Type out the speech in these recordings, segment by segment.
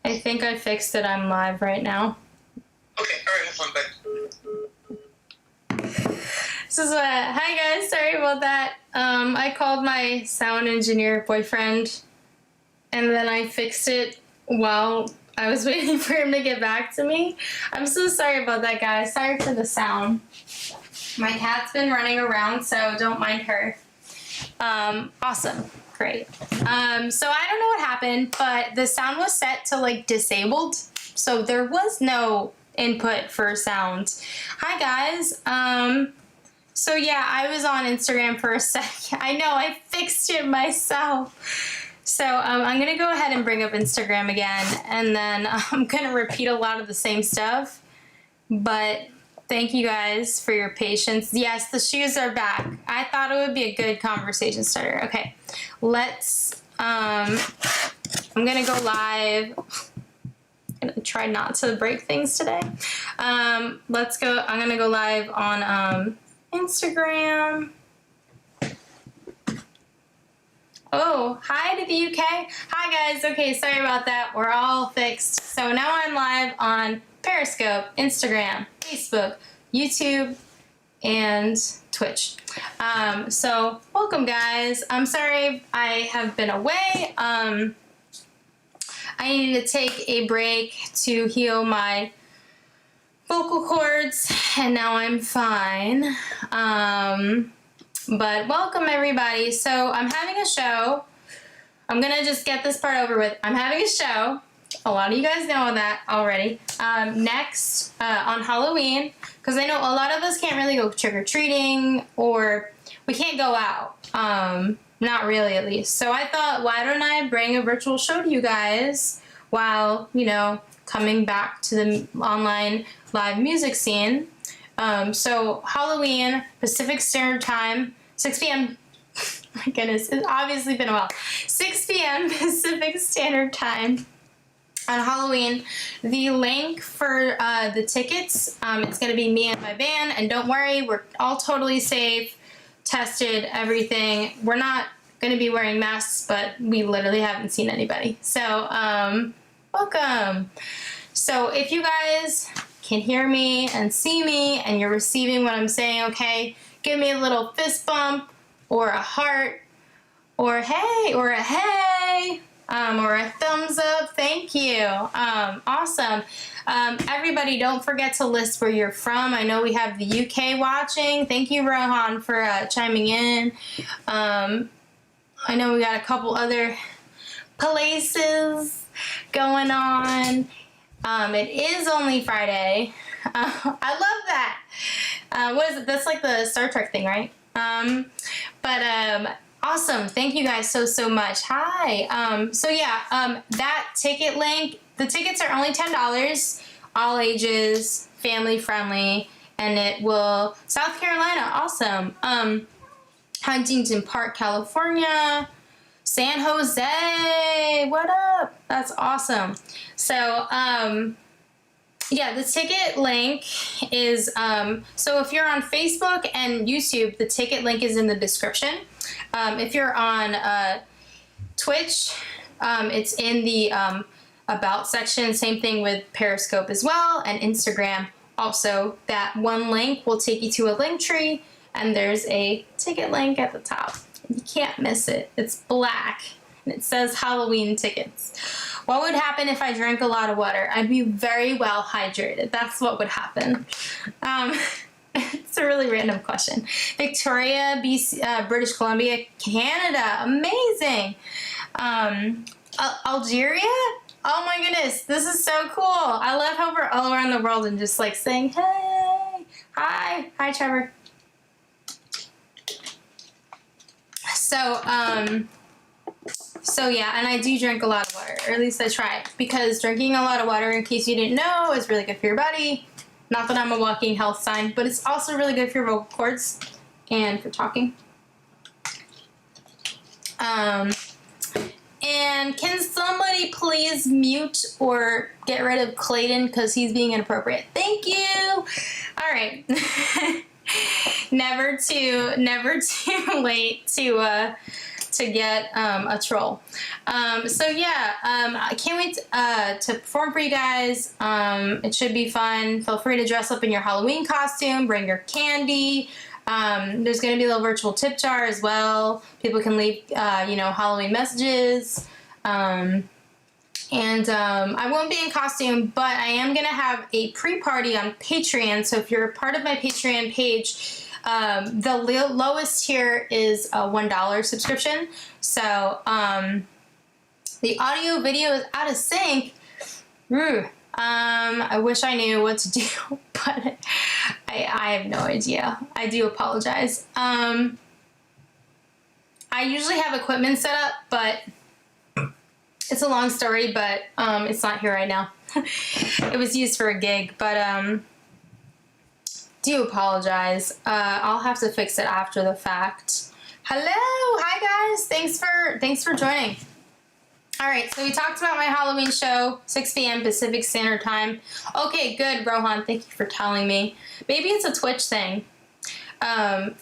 I think I fixed it. I'm live right now. Okay, alright, hold on back. This is hi guys, sorry about that. I called my sound engineer boyfriend and then I fixed it while I was waiting for him to get back to me. I'm so sorry about that, guys. Sorry for the sound. My cat's been running around, so don't mind her. Awesome. Great. So I don't know what happened, but the sound was set to like disabled. So there was no input for sound. Hi guys. So yeah, I was on Instagram for a second. I know, I fixed it myself. So I'm gonna go ahead and bring up Instagram again, and then I'm gonna repeat a lot of the same stuff. But thank you guys for your patience. Yes, the shoes are back. I thought it would be a good conversation starter. Okay, let's, I'm gonna go live. I'm gonna try not to break things today. Let's go, I'm gonna go live on Instagram. Oh, hi to the UK. Hi guys, okay, sorry about that. We're all fixed. So now I'm live on Periscope, Instagram, Facebook, YouTube, and Twitch. So welcome guys. I'm sorry I have been away. I needed to take a break to heal my vocal cords, and now I'm fine. But welcome everybody. So I'm having a show. I'm gonna just get this part over with. I'm having a show. A lot of you guys know that already. Next on Halloween, because I know a lot of us can't really go trick-or-treating, or we can't go out. Not really, at least. So I thought, why don't I bring a virtual show to you guys while, you know, coming back to the online live music scene. So Halloween, Pacific Standard Time, 6 p.m. My goodness, it's obviously been a while. 6 p.m. Pacific Standard Time on Halloween. The link for the tickets, it's going to be me and my band. And don't worry, we're all totally safe, tested, everything. We're not going to be wearing masks, but we literally haven't seen anybody. So, welcome. So if you guys can hear me and see me and you're receiving what I'm saying, okay, give me a little fist bump or a heart or hey or a hey or a thumbs up. Thank you. Awesome. Everybody, don't forget to list where you're from. I know we have the UK watching. Thank you, Rohan, for chiming in. I know we got a couple other places going on. It is only Friday. I love that. What is it? That's like the Star Trek thing, right? Awesome. Thank you guys so much. Hi. So yeah, that ticket link, the tickets are only $10, all ages, family friendly, and it will, South Carolina, awesome. Huntington Park, California, San Jose, what up? That's awesome. So, yeah, the ticket link is, so if you're on Facebook and YouTube, the ticket link is in the description. If you're on Twitch, it's in the About section. Same thing with Periscope as well, and Instagram. Also, that one link will take you to a link tree, and there's a ticket link at the top. You can't miss it. It's black, and it says Halloween tickets. What would happen if I drank a lot of water? I'd be very well hydrated. That's what would happen. It's a really random question. Victoria, BC, British Columbia, Canada. Amazing. Algeria? Oh my goodness, this is so cool. I love how we're all around the world and just like saying, hey, hi. Hi, Trevor. So yeah, and I do drink a lot of water, or at least I try, because drinking a lot of water, in case you didn't know, is really good for your body. Not that I'm a walking health sign, but it's also really good for your vocal cords and for talking. And can somebody please mute or get rid of Clayton because he's being inappropriate? Thank you. All right. Never too late to to get a troll. So yeah, I can't wait to perform for you guys. It should be fun. Feel free to dress up in your Halloween costume, bring your candy. There's going to be a little virtual tip jar as well. People can leave, Halloween messages. I won't be in costume, but I am going to have a pre-party on Patreon. So if you're a part of my Patreon page, the lowest tier is a $1 subscription. So the audio video is out of sync. I wish I knew what to do, but I have no idea. I do apologize. I usually have equipment set up, but it's a long story, but it's not here right now. It was used for a gig, but do apologize. I'll have to fix it after the fact. Hello, hi guys. Thanks for joining. All right, so we talked about my Halloween show, 6 p.m. Pacific Standard Time. Okay, good, Rohan. Thank you for telling me. Maybe it's a Twitch thing. So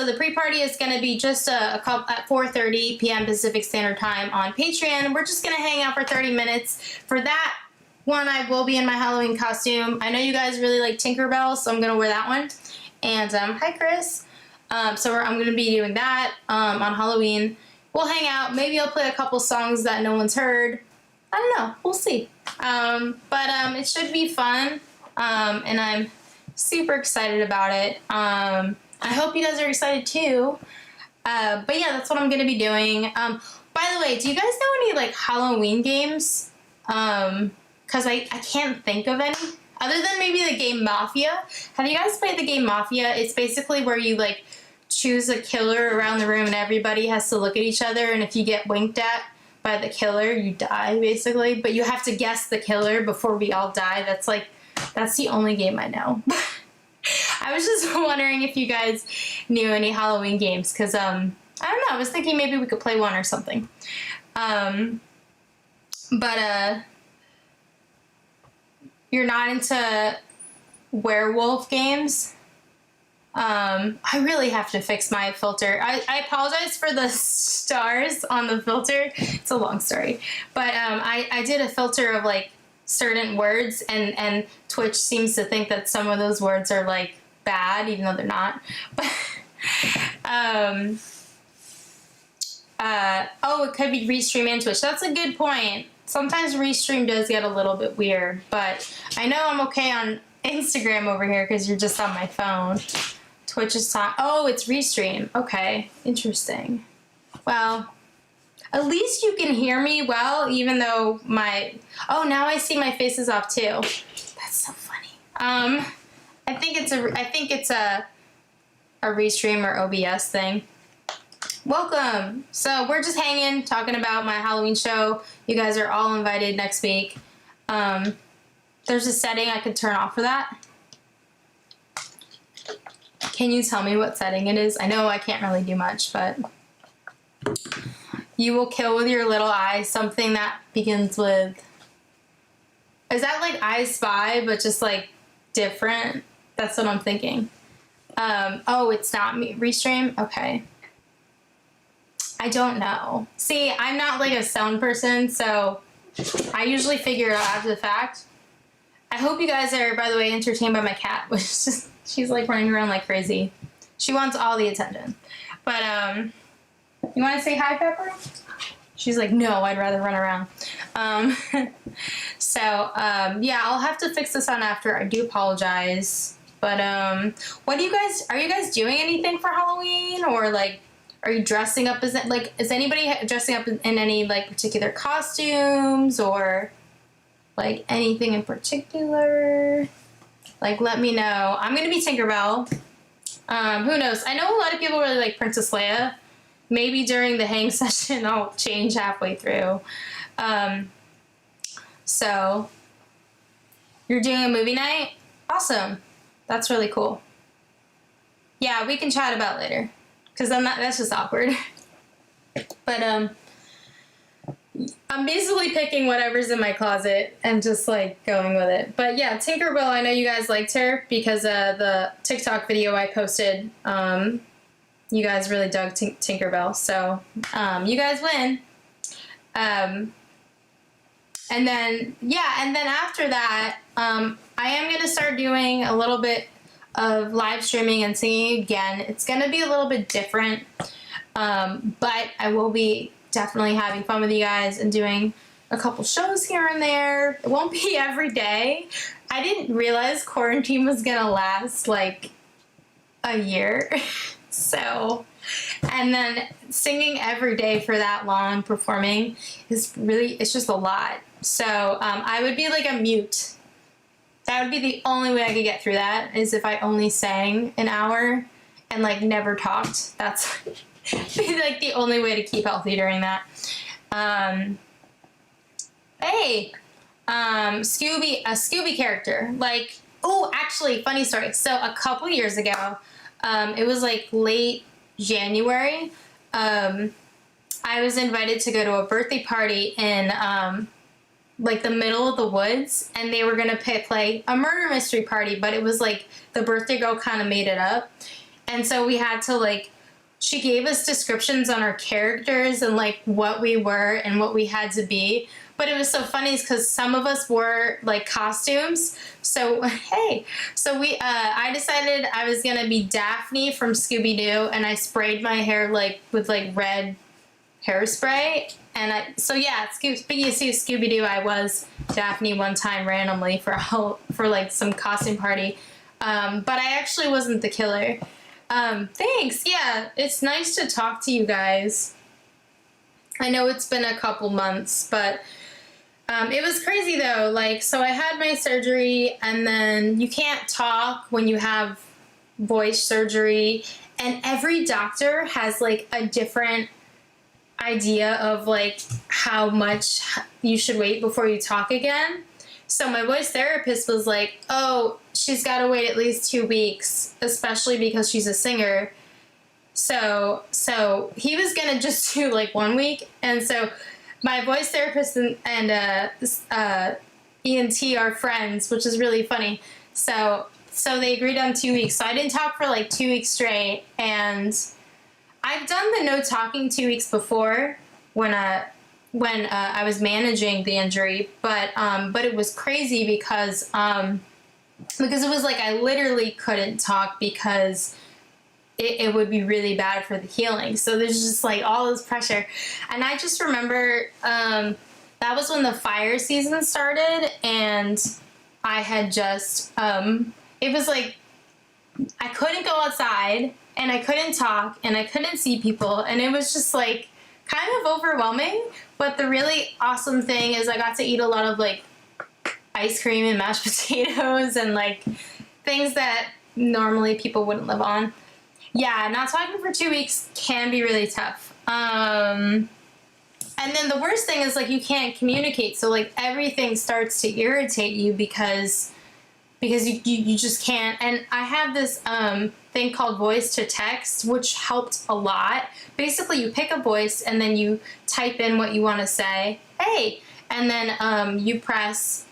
the pre-party is going to be just at 4:30 p.m. Pacific Standard Time on Patreon. We're just going to hang out for 30 minutes. For that one, I will be in my Halloween costume. I know you guys really like Tinkerbell, so I'm going to wear that one. And hi, Chris. I'm going to be doing that on Halloween. We'll hang out. Maybe I'll play a couple songs that no one's heard. I don't know. We'll see. It should be fun. And I'm super excited about it. I hope you guys are excited too. But yeah, that's what I'm going to be doing. By the way, do you guys know any like Halloween games? Because I can't think of any. Other than maybe the game Mafia. Have you guys played the game Mafia? It's basically where you like choose a killer around the room and everybody has to look at each other, and if you get winked at by the killer, you die basically. But you have to guess the killer before we all die. That's the only game I know. I was just wondering if you guys knew any Halloween games, because I don't know, I was thinking maybe we could play one or something. You're not into werewolf games? I really have to fix my filter. I apologize for the stars on the filter. It's a long story. But I did a filter of like certain words, and Twitch seems to think that some of those words are like bad, even though they're not. But it could be Restream and Twitch. That's a good point. Sometimes Restream does get a little bit weird, but I know I'm okay on Instagram over here because you're just on my phone. Twitch is time. Oh, it's Restream. Okay, interesting. Well, at least you can hear me well, even though now I see my face is off too. That's so funny. I think it's a Restream or OBS thing. Welcome. So we're just hanging, talking about my Halloween show. You guys are all invited next week. There's a setting I could turn off for that. Can you tell me what setting it is? I know I can't really do much, but you will kill with your little eye, something that begins with... Is that like I Spy, but just like different? That's what I'm thinking. It's not me. Restream? Okay. I don't know. See, I'm not like a sound person, so I usually figure it out after the fact. I hope you guys are, by the way, entertained by my cat, which is just, she's like running around like crazy. She wants all the attention. But, you want to say hi, Pepper? She's like, no, I'd rather run around. Yeah, I'll have to fix this on after. I do apologize. But, are you guys doing anything for Halloween? Or, like, are you dressing up is anybody dressing up in any, like, particular costumes? Or, like, anything in particular? Like, let me know. I'm going to be Tinkerbell. Who knows? I know a lot of people really like Princess Leia. Maybe during the hang session I'll change halfway through. So, you're doing a movie night? Awesome. That's really cool. Yeah, we can chat about it later. Because that's just awkward. But, I'm basically picking whatever's in my closet and just, like, going with it. But, yeah, Tinkerbell, I know you guys liked her because the TikTok video I posted, you guys really dug Tinkerbell, so you guys win. And then after that, I am going to start doing a little bit of live streaming and singing again. It's going to be a little bit different, but I will be definitely having fun with you guys and doing a couple shows here and there. It won't be every day. I didn't realize quarantine was going to last like a year. So, and then singing every day for that long, performing, is really, it's just a lot. So I would be like a mute. That would be the only way I could get through that, is if I only sang an hour and like never talked. That's be like the only way to keep healthy during that. Hey, Scooby, a Scooby character. Like, oh, actually, funny story. So a couple years ago, it was like late January. I was invited to go to a birthday party in like the middle of the woods, and they were gonna play a murder mystery party, but it was like the birthday girl kind of made it up, and so we had to like, she gave us descriptions on our characters and like what we were and what we had to be. But it was so funny because some of us wore like costumes. So hey, so I decided I was gonna be Daphne from Scooby-Doo, and I sprayed my hair like with like red hairspray. And speaking of Scooby-Doo, I was Daphne one time randomly for like some costume party, but I actually wasn't the killer. Thanks. Yeah, it's nice to talk to you guys. I know it's been a couple months, but it was crazy though. Like, so I had my surgery, and then you can't talk when you have voice surgery, and every doctor has like a different idea of like how much you should wait before you talk again. So my voice therapist was like, oh, she's got to wait at least 2 weeks, especially because she's a singer. So he was gonna just do like 1 week, and so my voice therapist and ENT are friends, which is really funny. So they agreed on 2 weeks. So I didn't talk for like 2 weeks straight, and I've done the no talking 2 weeks before when I was managing the injury, but it was crazy because it was like I literally couldn't talk because it would be really bad for the healing. So there's just like all this pressure. And I just remember that was when the fire season started, and I had just, it was like I couldn't go outside, and I couldn't talk, and I couldn't see people, and it was just like kind of overwhelming. But the really awesome thing is I got to eat a lot of like ice cream and mashed potatoes and like things that normally people wouldn't live on. Yeah, not talking for 2 weeks can be really tough. And then the worst thing is like you can't communicate, so like everything starts to irritate you because you just can't. And I have this thing called voice to text, which helped a lot. Basically, you pick a voice and then you type in what you want to say, hey, and then you press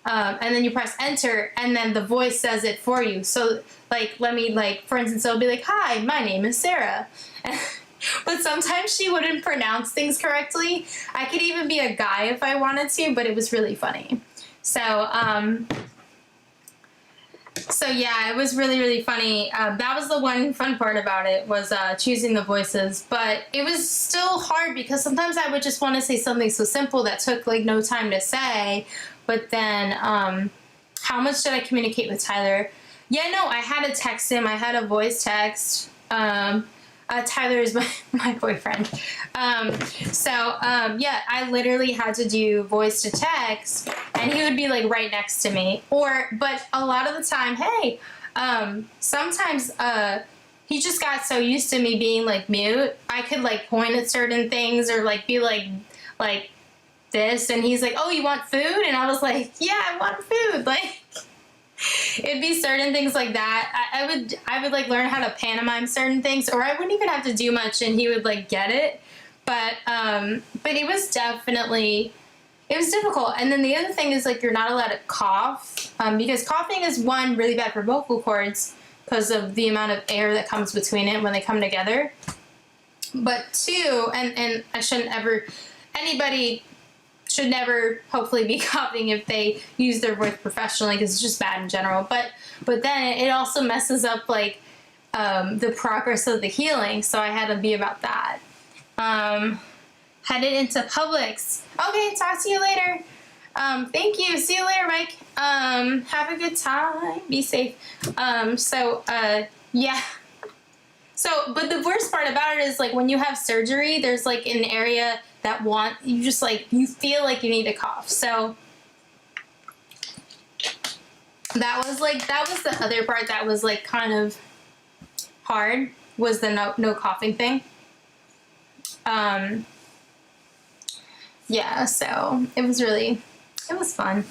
enter, and then the voice says it for you. So like, for instance, it'll be like, hi, my name is Sarah. But sometimes she wouldn't pronounce things correctly. I could even be a guy if I wanted to, but it was really funny. So yeah, it was really, really funny. That was the one fun part about it, was choosing the voices. But it was still hard because sometimes I would just want to say something so simple that took like no time to say. But then how much did I communicate with Tyler? Yeah, no, I had to text him. I had a voice text. Tyler is my boyfriend. Yeah, I literally had to do voice to text, and he would be like right next to me. But a lot of the time, hey, sometimes he just got so used to me being like mute. I could like point at certain things or like be like this, and he's like, oh, you want food? And I was like, yeah, I want food. Like, it'd be certain things like that. I would like learn how to pantomime certain things, or I wouldn't even have to do much and he would like get it. But it was definitely, it was difficult. And then the other thing is like you're not allowed to cough, because coughing is, one, really bad for vocal cords, because of the amount of air that comes between it when they come together. But two, and I shouldn't ever, anybody should never hopefully be coughing if they use their voice professionally, because it's just bad in general. But then it also messes up like the progress of the healing, so I had to be about that. Headed into Publix. Okay, talk to you later. Thank you. See you later, Mike. Have a good time. Be safe. Yeah. So, but the worst part about it is, like, when you have surgery, there's, like, an area that you just, like, you feel like you need to cough. So, that was the other part that was, like, kind of hard, was the no coughing thing. Yeah, so, it was fun.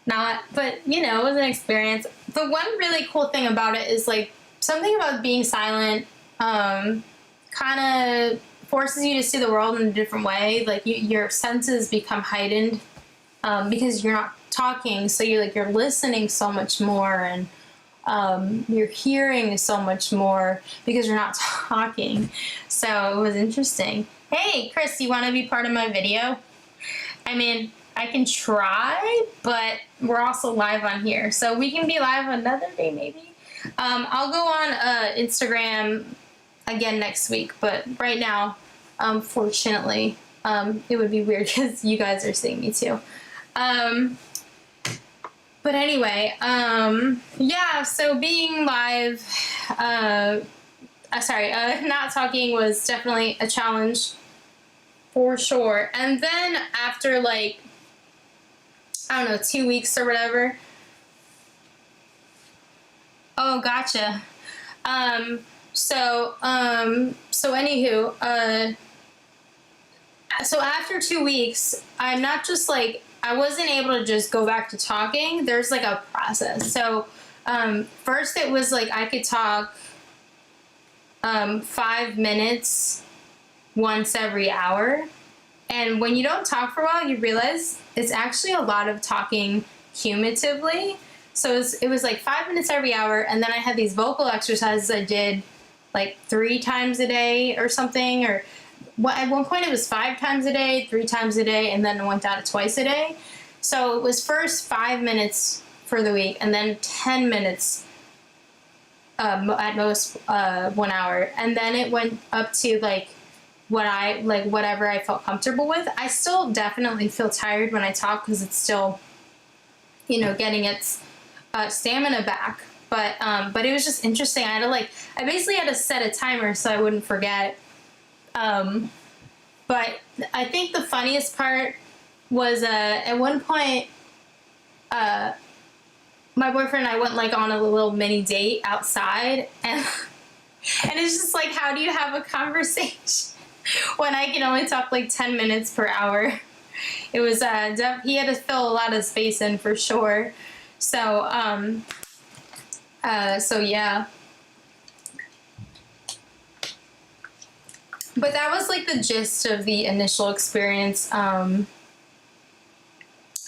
But, you know, it was an experience. The one really cool thing about it is, like, something about being silent kind of forces you to see the world in a different way. Like, your senses become heightened because you're not talking, so you're listening so much more, and you're hearing so much more because you're not talking. So it was interesting. Hey, Chris, you want to be part of my video? I mean, I can try, but we're also live on here, so we can be live another day maybe. I'll go on Instagram again next week, but right now, fortunately, it would be weird because you guys are seeing me too. But anyway, yeah, so being live, not talking was definitely a challenge for sure. And then after, like, I don't know, 2 weeks or whatever. Oh, gotcha. So anywho, so after 2 weeks, I'm not just, like, I wasn't able to just go back to talking. There's, like, a process. So, first it was, like, I could talk, 5 minutes once every hour. And when you don't talk for a while, you realize it's actually a lot of talking cumulatively. So it was like 5 minutes every hour, and then I had these vocal exercises I did like 3 times a day or something, or at one point it was 5 times a day, 3 times a day, and then it went down to twice a day. So it was first 5 minutes for the week, and then 10 minutes at most 1 hour, and then it went up to like whatever I felt comfortable with. I still definitely feel tired when I talk because it's still, you know, getting its stamina back. But it was just interesting. I basically had to set a timer so I wouldn't forget. But I think the funniest part was at one point, my boyfriend and I went like on a little mini date outside, and it's just like, how do you have a conversation when I can only talk like 10 minutes per hour? It was he had to fill a lot of space in for sure. So yeah. But that was like the gist of the initial experience. And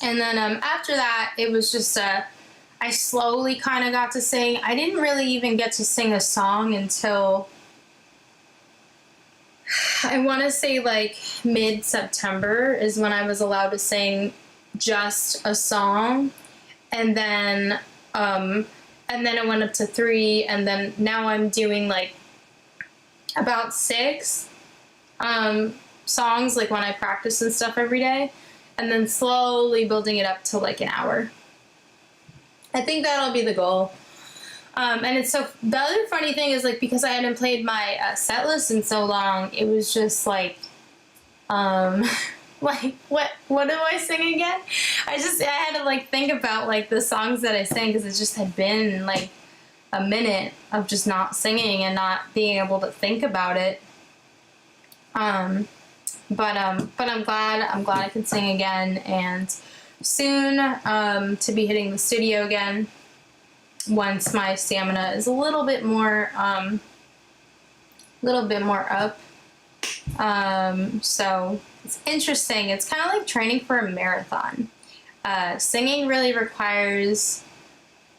then after that, it was just I slowly kind of got to sing. I didn't really even get to sing a song until, I want to say like mid-September is when I was allowed to sing just a song. And then it went up to 3, and then now I'm doing like about 6 songs, like when I practice and stuff every day, and then slowly building it up to like an hour. I think that'll be the goal. And it's so, the other funny thing is, like, because I hadn't played my set list in so long, it was just like, like, what do I sing again? I had to like think about like the songs that I sang, because it just had been like a minute of just not singing and not being able to think about it. But I'm glad I can sing again, and soon to be hitting the studio again once my stamina is a little bit more up. So it's interesting. It's kind of like training for a marathon. Singing really requires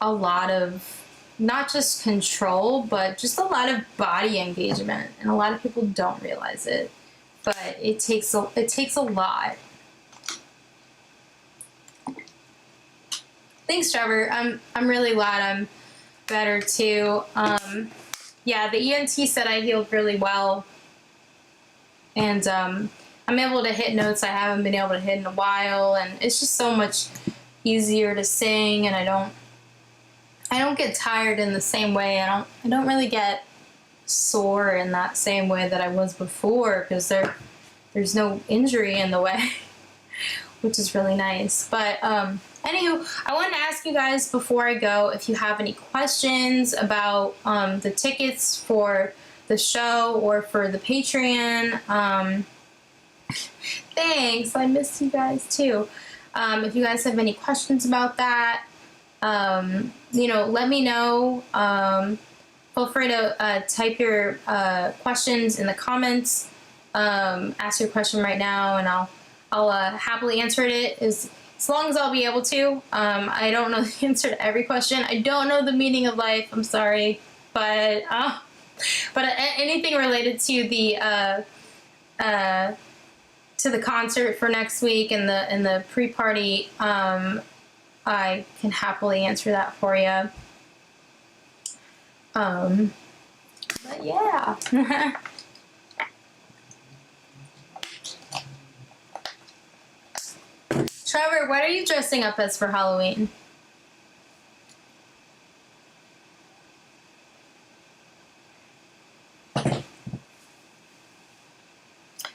a lot of not just control, but just a lot of body engagement, and a lot of people don't realize it. But it takes a lot. Thanks, Trevor. I'm really glad I'm better too. Yeah, the ENT said I healed really well, and I'm able to hit notes I haven't been able to hit in a while, and it's just so much easier to sing, and I don't get tired in the same way. I don't really get sore in that same way that I was before, because there's no injury in the way, which is really nice. But anywho, I wanted to ask you guys before I go if you have any questions about the tickets for the show or for the Patreon. Thanks, I missed you guys too. If you guys have any questions about that, you know, let me know. Feel free to type your questions in the comments. Ask your question right now, and I'll happily answer it as long as I'll be able to. I don't know the answer to every question. I don't know the meaning of life. I'm sorry, but anything related to the concert for next week and the pre-party, I can happily answer that for you. But yeah. Trevor, what are you dressing up as for Halloween?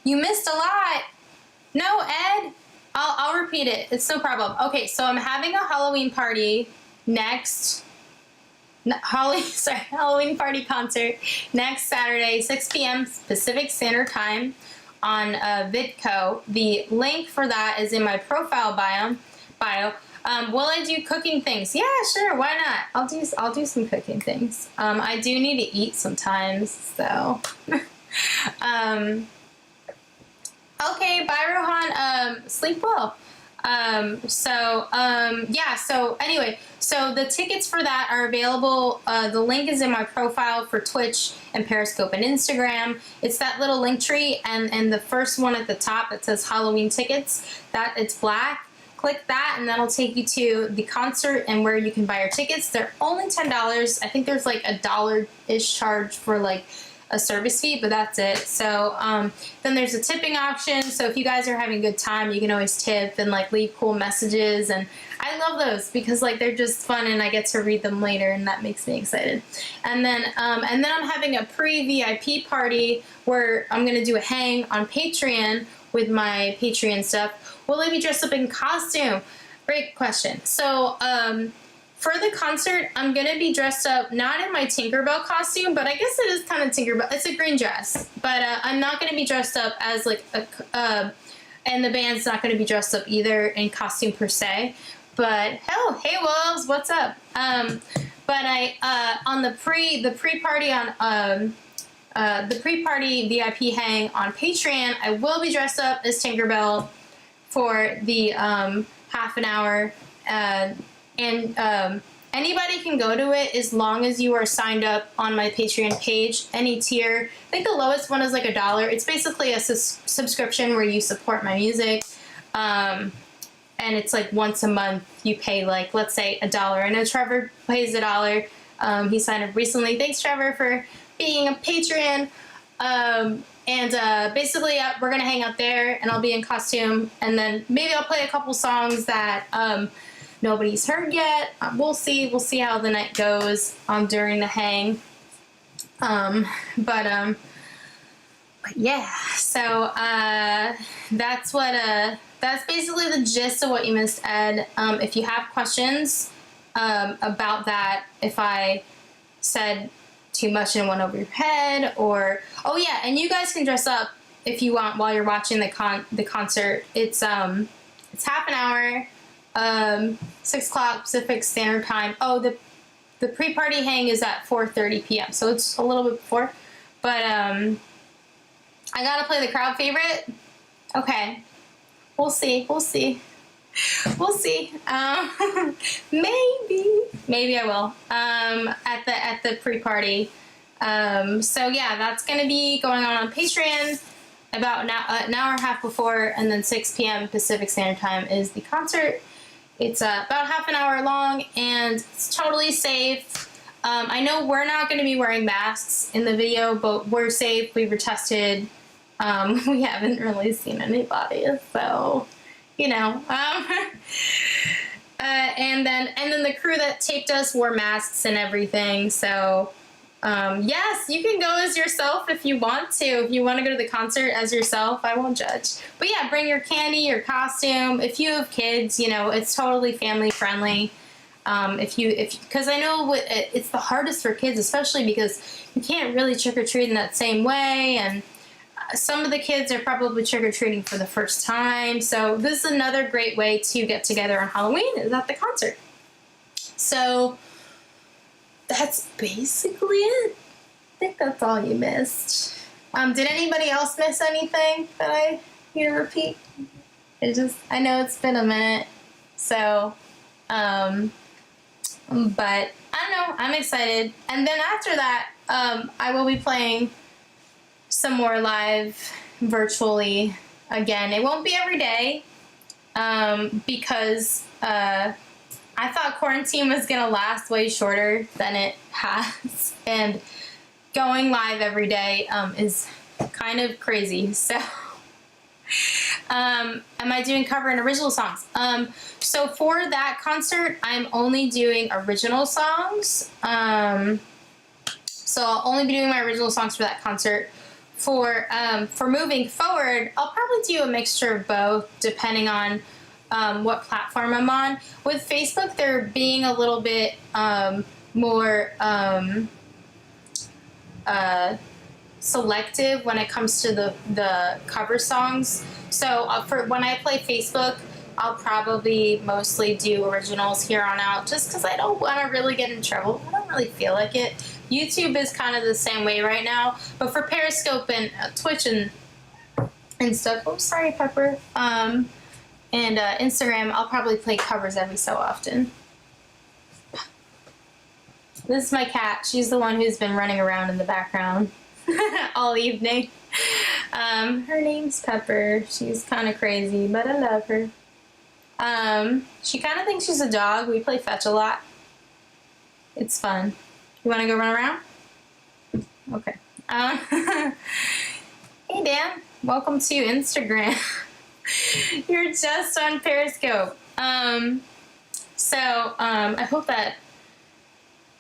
You missed a lot. No, Ed. I'll repeat it. It's no problem. Okay, so I'm having a Halloween party next. Halloween party concert next Saturday, 6 p.m. Pacific Standard Time on Vidco. The link for that is in my profile bio. Will I do cooking things? Yeah, sure. Why not? I'll do some cooking things. I do need to eat sometimes, so. Okay, bye, Rohan. Sleep well. Yeah, so anyway, so the tickets for that are available. The link is in my profile for Twitch and Periscope and Instagram. It's that little link tree, and the first one at the top that says Halloween tickets, that it's black. Click that, and that'll take you to the concert and where you can buy your tickets. They're only $10. I think there's like a $1-ish charge for like a service fee, but that's it. So then there's a tipping option, so if you guys are having a good time, you can always tip and like leave cool messages, and I love those because like they're just fun and I get to read them later, and that makes me excited. And then I'm having a pre-VIP party where I'm gonna do a hang on Patreon with my Patreon stuff. Will I be dressed up in costume? Great question. So for the concert, I'm going to be dressed up, not in my Tinkerbell costume, but I guess it is kind of Tinkerbell. It's a green dress, but I'm not going to be dressed up as like and the band's not going to be dressed up either in costume per se. But hey Wolves, what's up? But on the pre-party on the pre-party VIP hang on Patreon, I will be dressed up as Tinkerbell for the half an hour. Anybody can go to it as long as you are signed up on my Patreon page. Any tier. I think the lowest one is like $1. It's basically a subscription where you support my music. And it's like once a month you pay like, let's say $1. I know Trevor pays $1. He signed up recently. Thanks, Trevor, for being a Patreon. Basically, we're going to hang out there and I'll be in costume. And then maybe I'll play a couple songs that nobody's heard yet. We'll see. We'll see how the night goes during the hang. But yeah. So that's basically the gist of what you missed, Ed. If you have questions about that, if I said too much and went over your head, or oh yeah, and you guys can dress up if you want while you're watching the concert. It's half an hour. 6 o'clock Pacific Standard Time. Oh, the pre-party hang is at 4:30 p.m. So it's a little bit before. But I gotta play the crowd favorite. Okay, we'll see. We'll see. We'll see. Maybe I will. At the pre-party. So yeah, that's gonna be going on Patreon about an hour and a half before, and then 6 p.m. Pacific Standard Time is the concert. It's about half an hour long, and it's totally safe. I know we're not going to be wearing masks in the video, but we're safe. We were tested. We haven't really seen anybody, so you know. And then the crew that taped us wore masks and everything. So yes, you can go as yourself if you want to. If you want to go to the concert as yourself, I won't judge. But yeah, bring your candy, your costume. If you have kids, you know, it's totally family friendly. Because I know it's the hardest for kids, especially because you can't really trick or treat in that same way, and some of the kids are probably trick or treating for the first time. So this is another great way to get together on Halloween, is at the concert. So that's basically it. I think that's all you missed. Did anybody else miss anything that I need to repeat? I know it's been a minute, so but I don't know, I'm excited. And then after that, I will be playing some more live virtually again. It won't be every day, because I thought quarantine was gonna last way shorter than it has, and going live every day is kind of crazy. So am I doing cover and original songs? So for that concert, I'm only doing original songs. So I'll only be doing my original songs for that concert. For moving forward, I'll probably do a mixture of both, depending on what platform I'm on. With Facebook, they're being a little bit more selective when it comes to the cover songs. So for when I play Facebook, I'll probably mostly do originals here on out, just because I don't want to really get in trouble. I don't really feel like it. YouTube is kind of the same way right now, but for Periscope and Twitch and stuff, oh sorry Pepper, and Instagram, I'll probably play covers every so often. This is my cat. She's the one who's been running around in the background all evening. Her name's Pepper. She's kind of crazy, but I love her. She kind of thinks she's a dog. We play fetch a lot. It's fun. You want to go run around? Okay. Hey Dan, welcome to Instagram. You're just on Periscope. I hope that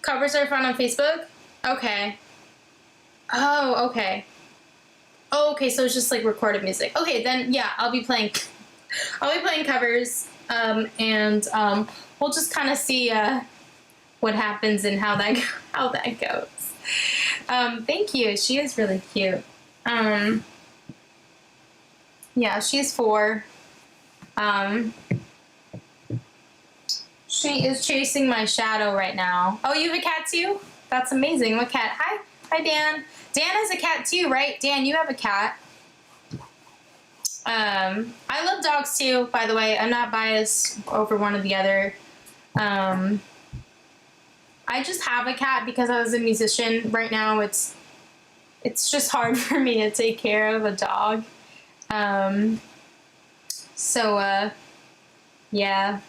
covers are fun on Facebook. Okay. Oh, okay. Oh, okay, so it's just like recorded music. Okay, then yeah, I'll be playing covers, and we'll just kind of see what happens and how that goes. Thank you. She is really cute. Yeah, she's 4. She is chasing my shadow right now. Oh, you have a cat too? That's amazing. What cat? Hi, Dan. Dan has a cat too, right? Dan, you have a cat. I love dogs too, by the way. I'm not biased over one or the other. I just have a cat because I was a musician. Right now, it's just hard for me to take care of a dog. Yeah.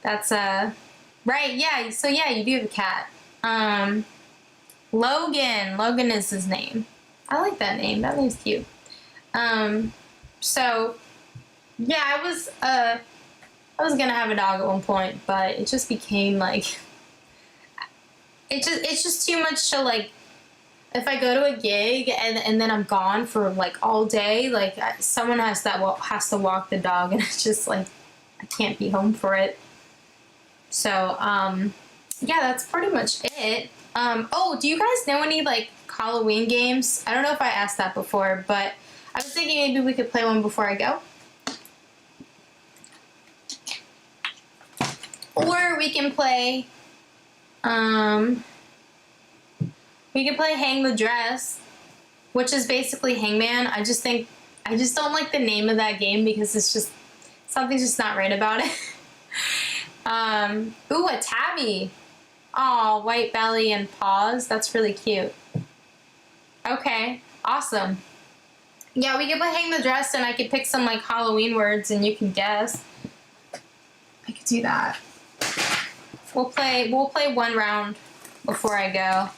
That's, right, yeah, so yeah, you do have a cat. Logan is his name. I like that name. That name's cute. So, yeah, I was gonna have a dog at one point, but it just became like, it's just too much to like, if I go to a gig and then I'm gone for like all day, like someone has to walk the dog, and it's just like, I can't be home for it. So, yeah, that's pretty much it. Oh, do you guys know any like Halloween games? I don't know if I asked that before, but I was thinking maybe we could play one before I go. Or we can play, Hang the Dress, which is basically Hangman. I just don't like the name of that game because it's Something's just not right about it. Ooh, a tabby. Aw, white belly and paws. That's really cute. Okay, awesome. Yeah, we could play Hang the Dress, and I could pick some like Halloween words, and you can guess. I could do that. We'll play one round before I go.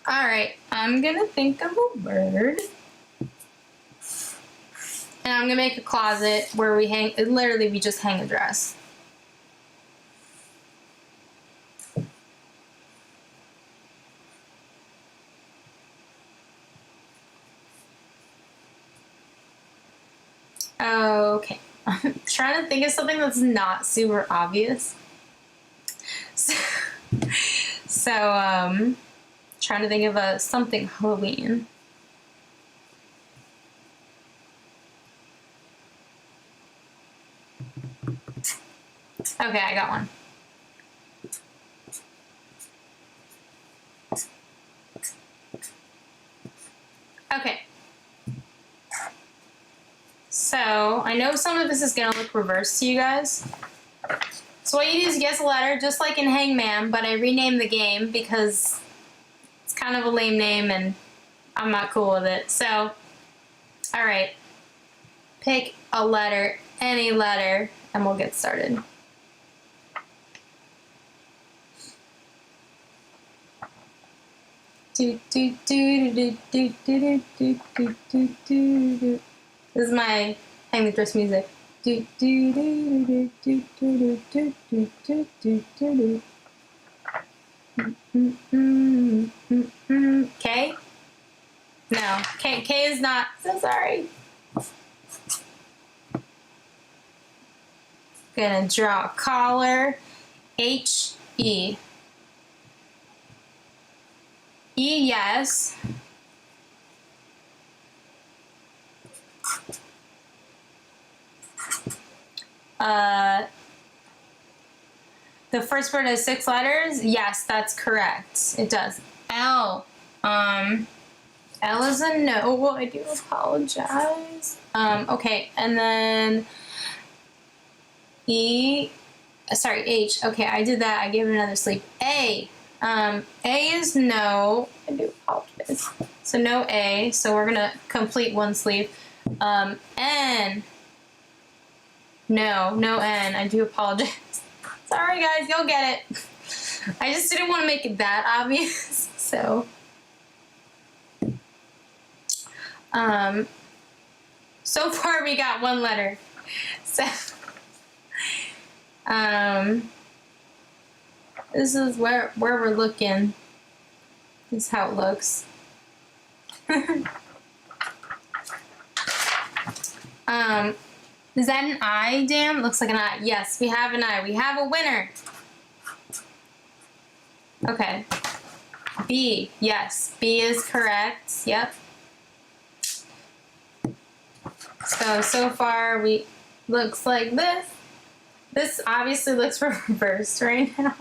All right, I'm gonna think of a word. And I'm gonna make a closet where we hang, literally we just hang a dress. Okay, I'm trying to think of something that's not super obvious. So trying to think of something Halloween. Okay, I got one. Okay. So, I know some of this is going to look reversed to you guys. So what you do is guess a letter, just like in Hangman, but I renamed the game because it's kind of a lame name and I'm not cool with it. So, alright. Pick a letter, any letter, and we'll get started. This is my Hang the Dress music. K? No. K is not. So sorry. Gonna draw a collar. H, E. E, yes. The first word has 6 letters. Yes, that's correct. It does. L. L is a no. I do apologize. Okay, and then E. Sorry, H. Okay, I did that. I gave it another sleep. A. A is no. I do apologize. So no A. So we're gonna complete one sleep. N. No N. I do apologize. Sorry guys, you'll get it. I just didn't want to make it that obvious. So so far we got one letter. So this is where we're looking. This is how it looks. Is that an I, Dan? Looks like an I. Yes, we have an I. We have a winner. Okay. B. Yes, B is correct. Yep. So far we looks like this. This obviously looks reversed right now.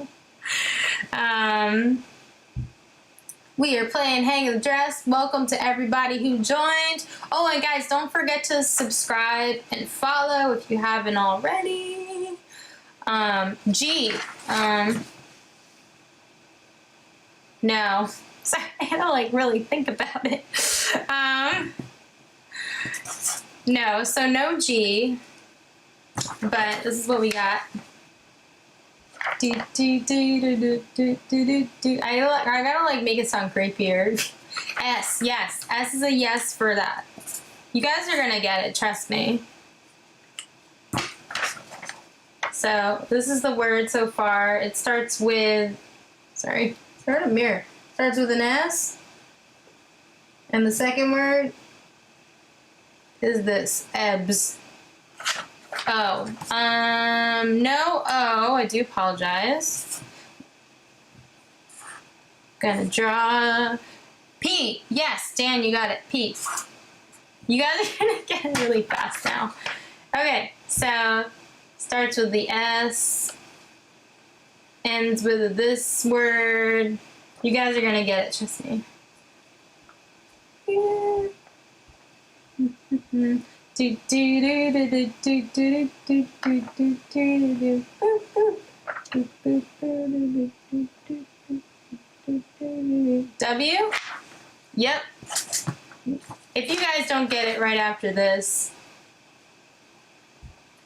We are playing Hang the Dress. Welcome to everybody who joined. Oh, and guys, don't forget to subscribe and follow if you haven't already. G. No. Sorry, I had to like really think about it. No, so no G. But this is what we got. I gotta like make it sound creepier. S, yes. S is a yes for that. You guys are gonna get it, trust me. So this is the word so far. It starts with, sorry, start a mirror. Starts with an S. And the second word is this, ebbs. Oh, no O, I do apologize. Gonna draw P. Yes, Dan, you got it. P. You guys are gonna get it really fast now. Okay, so starts with the S, ends with this word. You guys are gonna get it, trust me. Yeah. W? Yep. If you guys don't get it right after this,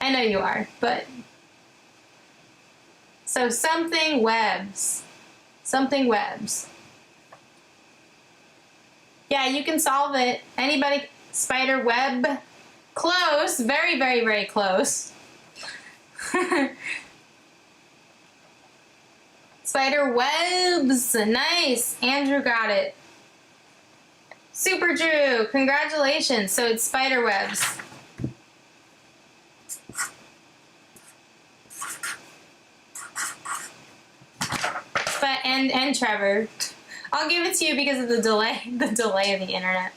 I know you are, but so something webs. Something webs. Yeah, you can solve it. Anybody? Spider web? Close. Very, very, very close. Spider webs. Nice. Andrew got it. Super Drew. Congratulations. So it's spider webs. But and Trevor. I'll give it to you because of the delay of the internet.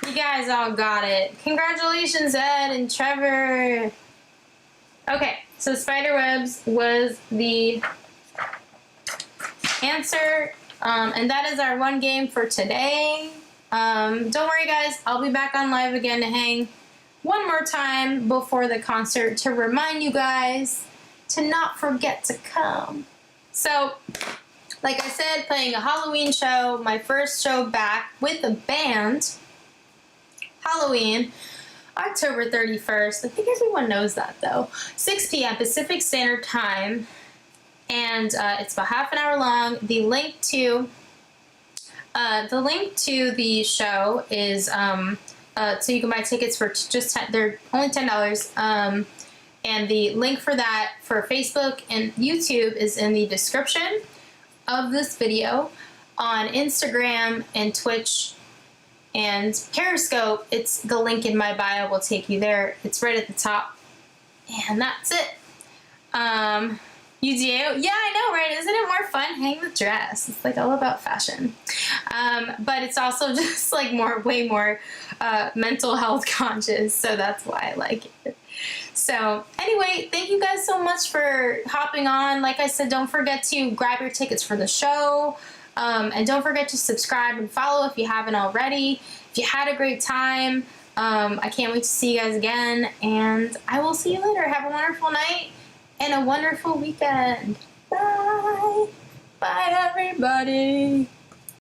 You guys all got it. Congratulations, Ed and Trevor. Okay, so spiderwebs was the answer, and that is our one game for today. Don't worry, guys. I'll be back on live again to hang one more time before the concert to remind you guys to not forget to come. So, like I said, playing a Halloween show, my first show back with a band. Halloween, October 31st. I think everyone knows that though. 6 p.m. Pacific Standard Time. And it's about half an hour long. The link to the show is so you can buy tickets for they're only $10. And the link for that for Facebook and YouTube is in the description of this video. On Instagram and Twitch and Periscope, it's the link in my bio will take you there. It's right at the top. And that's it. You do? Yeah, I know, right? Isn't it more fun? Hang the dress. It's like all about fashion. But it's also just like way more mental health conscious. So that's why I like it. So anyway, thank you guys so much for hopping on. Like I said, don't forget to grab your tickets for the show. And don't forget to subscribe and follow if you haven't already. If you had a great time, I can't wait to see you guys again. And I will see you later. Have a wonderful night and a wonderful weekend. Bye. Bye, everybody.